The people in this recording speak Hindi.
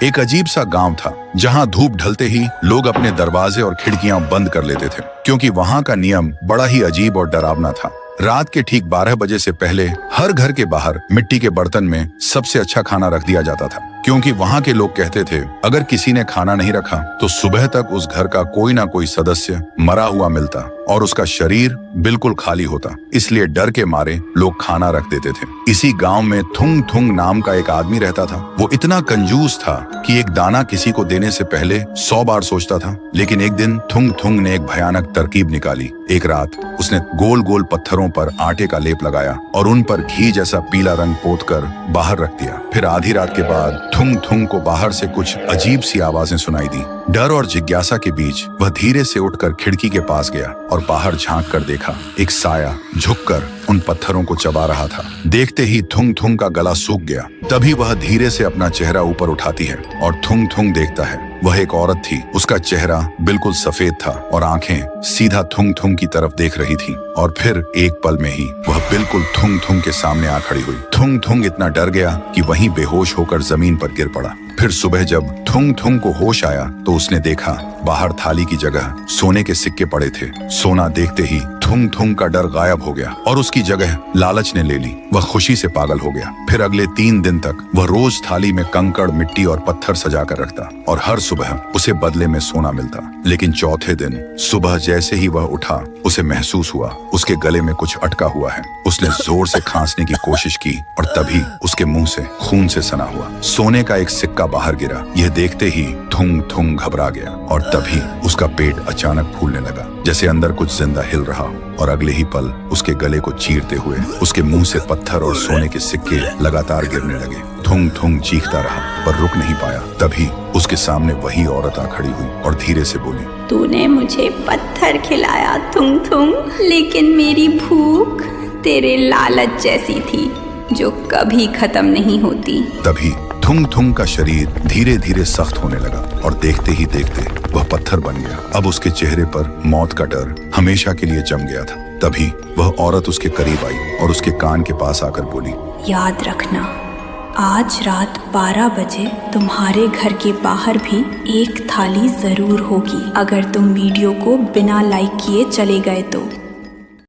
एक अजीब सा गांव था जहां धूप ढलते ही लोग अपने दरवाजे और खिड़कियां बंद कर लेते थे, क्योंकि वहां का नियम बड़ा ही अजीब और डरावना था। रात के ठीक 12 बजे से पहले हर घर के बाहर मिट्टी के बर्तन में सबसे अच्छा खाना रख दिया जाता था, क्योंकि वहां के लोग कहते थे अगर किसी ने खाना नहीं रखा तो सुबह तक उस घर का कोई ना कोई सदस्य मरा हुआ मिलता और उसका शरीर बिल्कुल खाली होता। इसलिए डर के मारे लोग खाना रख देते थे। इसी गांव में थुंग थुंग नाम का एक आदमी रहता था। वो इतना कंजूस था कि एक दाना किसी को देने से पहले 100 बार सोचता था। लेकिन एक दिन थुंग थुंग ने एक भयानक तरकीब निकाली। एक रात उसने गोल गोल पत्थरों पर आटे का लेप लगाया और उन पर घी जैसा पीला रंग पोतकर बाहर रख दिया। फिर आधी रात के बाद थुंग थुंग को बाहर से कुछ अजीब सी आवाजें सुनाई दी। डर और जिज्ञासा के बीच वह धीरे से उठकर खिड़की के पास गया और बाहर झांक कर देखा। एक साया झुककर उन पत्थरों को चबा रहा था। देखते ही थुंग थुंग का गला सूख गया। तभी वह धीरे से अपना चेहरा ऊपर उठाती है और थुंग थुंग देखता है। वह एक औरत थी। उसका चेहरा बिल्कुल सफेद था और आंखें सीधा थुंग थुंग की तरफ देख रही थी। और फिर एक पल में ही वह बिल्कुल थुंग थुंग के सामने आ खड़ी हुई। थुंग थुंग इतना डर गया कि वहीं बेहोश होकर जमीन पर गिर पड़ा। फिर सुबह जब थुंग थुंग को होश आया तो उसने देखा बाहर थाली की जगह सोने के सिक्के पड़े थे। सोना देखते ही थुंग थुंग का डर गायब हो गया और उसकी जगह लालच ने ले ली। वह खुशी से पागल हो गया। फिर अगले 3 दिन तक वह रोज थाली में कंकड़, मिट्टी और पत्थर सजा कर रखता और हर सुबह उसे बदले में सोना मिलता। लेकिन चौथे दिन सुबह जैसे ही वह उठा उसे महसूस हुआ उसके गले में कुछ अटका हुआ है। उसने जोर से खांसने की कोशिश की और तभी उसके मुंह से खून से सना हुआ सोने का एक सिक्का बाहर गिरा। यह देखते ही थुंग थुंग घबरा गया और तभी उसका पेट अचानक फूलने लगा, जैसे अंदर कुछ जिंदा हिल रहा हो। और अगले ही पल उसके गले को चीरते हुए उसके मुंह से पत्थर और सोने के सिक्के लगातार गिरने लगे। थुंग थुंग चीखता रहा पर रुक नहीं पाया। तभी उसके सामने वही औरत आ खड़ी हुई और धीरे से बोली, तूने मुझे पत्थर खिलाया थुंग थुंग, लेकिन मेरी भूख तेरे लालच जैसी थी जो कभी खत्म नहीं होती। तभी थुंग थुंग का शरीर धीरे धीरे सख्त होने लगा और देखते ही देखते वह पत्थर बन गया। अब उसके चेहरे पर मौत का डर हमेशा के लिए जम गया था। तभी वह औरत उसके करीब आई और उसके कान के पास आकर बोली, याद रखना, आज रात 12 बजे तुम्हारे घर के बाहर भी एक थाली जरूर होगी, अगर तुम वीडियो को बिना लाइक किए चले गए तो।